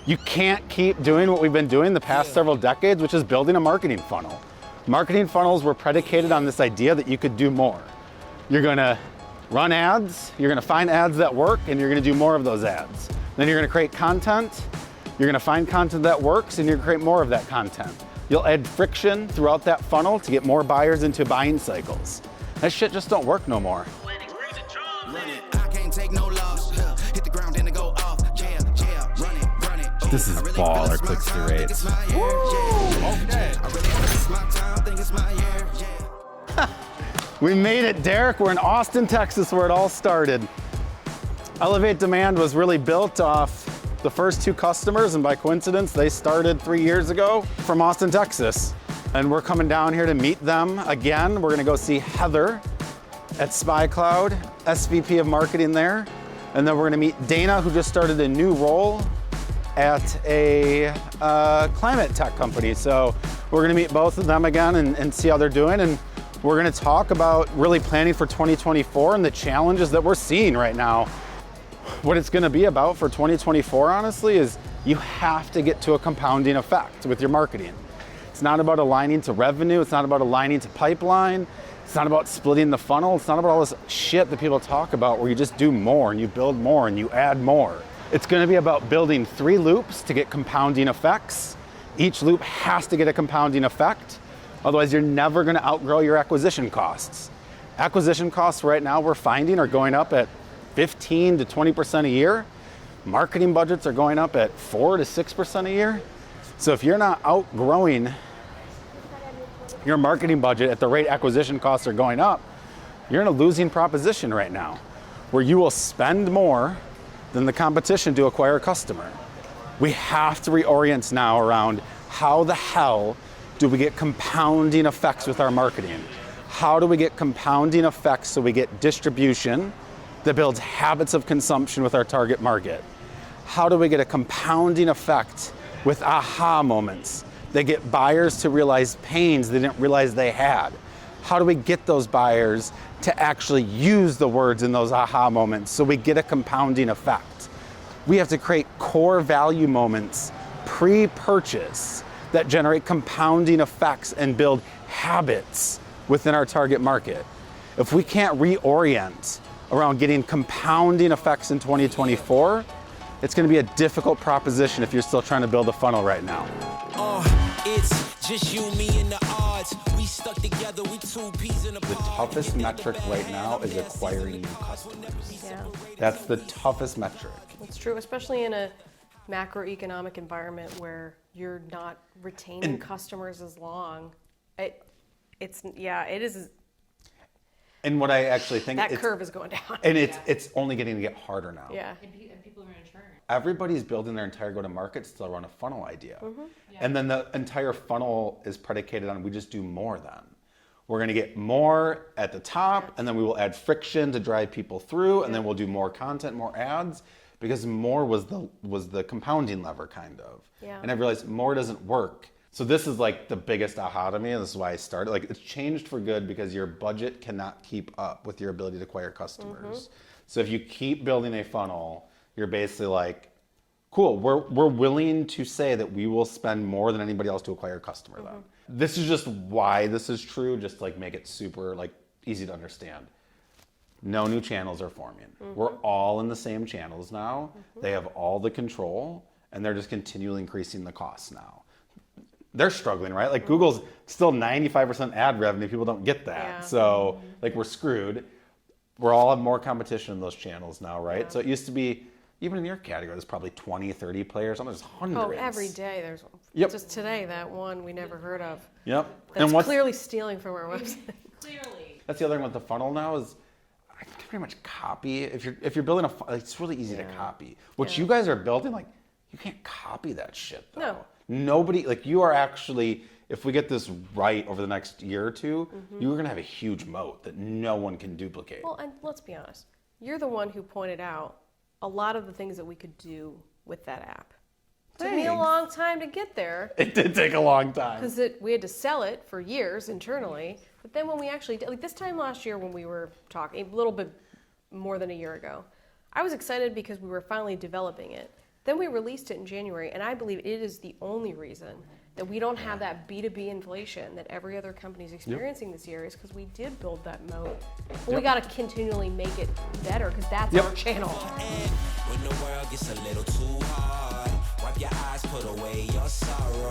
You can't keep doing what we've been doing the past several decades, which is building a marketing funnel. Marketing funnels were predicated on this idea that you could do more. You're gonna run ads, you're gonna find ads that work, and you're gonna do more of those ads. Then you're gonna create content, you're gonna find content that works, and you're gonna create more of that content. You'll add friction throughout that funnel to get more buyers into buying cycles. That shit just don't work no more. This is baller click-through rates. Okay. We made it, Derek. We're in Austin, Texas, where it all started. Elevate Demand was really built off the first 2 customers, and by coincidence, they started 3 years ago from Austin, Texas. And we're coming down here to meet them again. We're gonna go see Heather at SpyCloud, SVP of marketing there. And then we're gonna meet Dana, who just started a new role at a climate tech company. So we're gonna meet both of them again and see how they're doing. And we're gonna talk about really planning for 2024 and the challenges that we're seeing right now. What it's gonna be about for 2024, honestly, is you have to get to a compounding effect with your marketing. It's not about aligning to revenue, it's not about aligning to pipeline, it's not about splitting the funnel, it's not about all this shit that people talk about where you just do more and you build more and you add more. It's gonna be about building 3 loops to get compounding effects. Each loop has to get a compounding effect, otherwise you're never gonna outgrow your acquisition costs. Acquisition costs right now we're finding are going up at 15 to 20% a year. Marketing budgets are going up at 4 to 6% a year. So if you're not outgrowing your marketing budget at the rate acquisition costs are going up, you're in a losing proposition right now, where you will spend more than the competition to acquire a customer. We have to reorient now around how the hell do we get compounding effects with our marketing? How do we get compounding effects so we get distribution that builds habits of consumption with our target market? How do we get a compounding effect with aha moments that get buyers to realize pains they didn't realize they had? How do we get those buyers to actually use the words in those aha moments so we get a compounding effect? We have to create core value moments pre-purchase that generate compounding effects and build habits within our target market. If we can't reorient around getting compounding effects in 2024, it's going to be a difficult proposition if you're still trying to build a funnel right now. It's just you, me, and the odds. We stuck together, we 2 peas in a pod. The toughest metric right now is acquiring new customers. Yeah, That's the toughest metric. that's true, especially in a macroeconomic environment where you're not retaining customers as long. It is. And what I actually think That curve is going down. And it's only getting to get harder now. Yeah. And people are going to turn. Everybody's building their entire go-to-market still around a funnel idea. Mm-hmm. Yeah. And then the entire funnel is predicated on we just do more then. We're gonna get more at the top, and then we will add friction to drive people through, and then we'll do more content, more ads, because more was the compounding lever kind of. Yeah. And I realized more doesn't work. So this is like the biggest aha to me, and this is why I started. Like, it's changed for good because your budget cannot keep up with your ability to acquire customers. So if you keep building a funnel, you're basically like, cool, we're willing to say that we will spend more than anybody else to acquire a customer then. This is just why this is true, just to like make it super like easy to understand. No new channels are forming. We're all in the same channels now. They have all the control, and they're just continually increasing the costs now. They're struggling, right? Like Google's still 95% ad revenue. People don't get that. Yeah. So like we're screwed. We're all have more competition in those channels now, right? Yeah. So it used to be, even in your category, there's probably 20, 30 players. There's hundreds. Oh, every day there's one. Yep. Just today, that one we never heard of. Yep. That's what's, clearly stealing from our website. Clearly. that's the other thing with the funnel now is I can pretty much copy. If you're building like, it's really easy to copy. What you guys are building, like you can't copy that shit though. No. Nobody, like you are actually, if we get this right over the next year or two, you're gonna have a huge moat that no one can duplicate. Well, and let's be honest. You're the one who pointed out a lot of the things that we could do with that app. It took me a Thanks. long time to get there It did take a long time. because we had to sell it for years internally. But then when we actually did, like this time last year when we were talking, a little bit more than a year ago, I was excited because we were finally developing it. Then we released it in January, and I believe it is the only reason that we don't have that B2B inflation that every other company is experiencing this year is because we did build that moat. But we got to continually make it better because that's our channel. When the world gets a little too hard, wipe your eyes, put away your sorrow.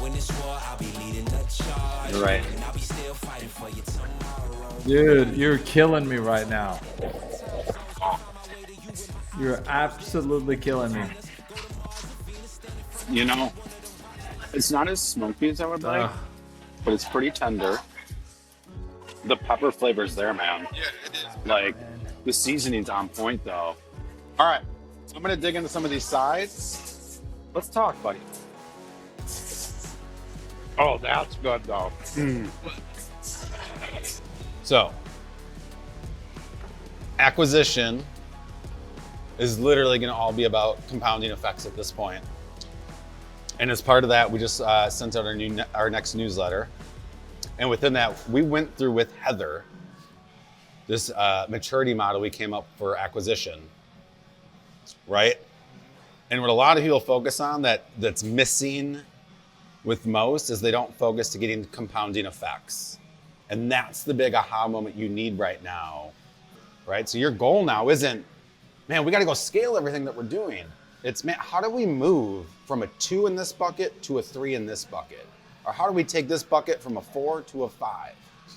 When it's war, I'll be leading the charge. You're right. And I'll be still fighting for you tomorrow. Dude, you're killing me right now. You're absolutely killing me. You know, it's not as smoky as I would like, but it's pretty tender. The pepper flavor's there, man. Yeah, it is. Like, the seasoning's on point, though. All right, I'm gonna dig into some of these sides. Let's talk, buddy. Oh, that's good, though. So, acquisition is literally going to all be about compounding effects at this point. And as part of that, we just sent out our next newsletter. And within that, we went through with Heather this maturity model we came up for acquisition, right? And what a lot of people focus on that's missing with most is they don't focus to getting compounding effects. And that's the big aha moment you need right now, right? So your goal now isn't, man, we got to go scale everything that we're doing. It's, man, how do we move from a 2 in this bucket to a 3 in this bucket? Or how do we take this bucket from a 4 to a 5?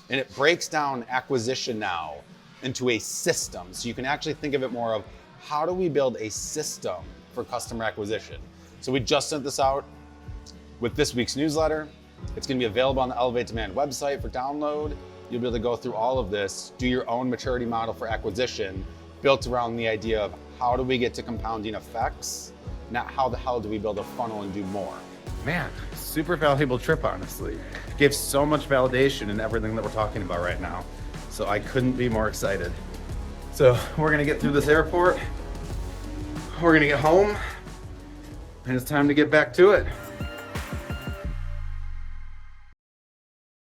And it breaks down acquisition now into a system. So you can actually think of it more of how do we build a system for customer acquisition? So we just sent this out with this week's newsletter. It's going to be available on the Elevate Demand website for download. You'll be able to go through all of this, do your own maturity model for acquisition, built around the idea of how do we get to compounding effects, not how the hell do we build a funnel and do more. Man, super valuable trip, honestly. Gives so much validation in everything that we're talking about right now. So I couldn't be more excited. So we're gonna get through this airport, we're gonna get home, and it's time to get back to it.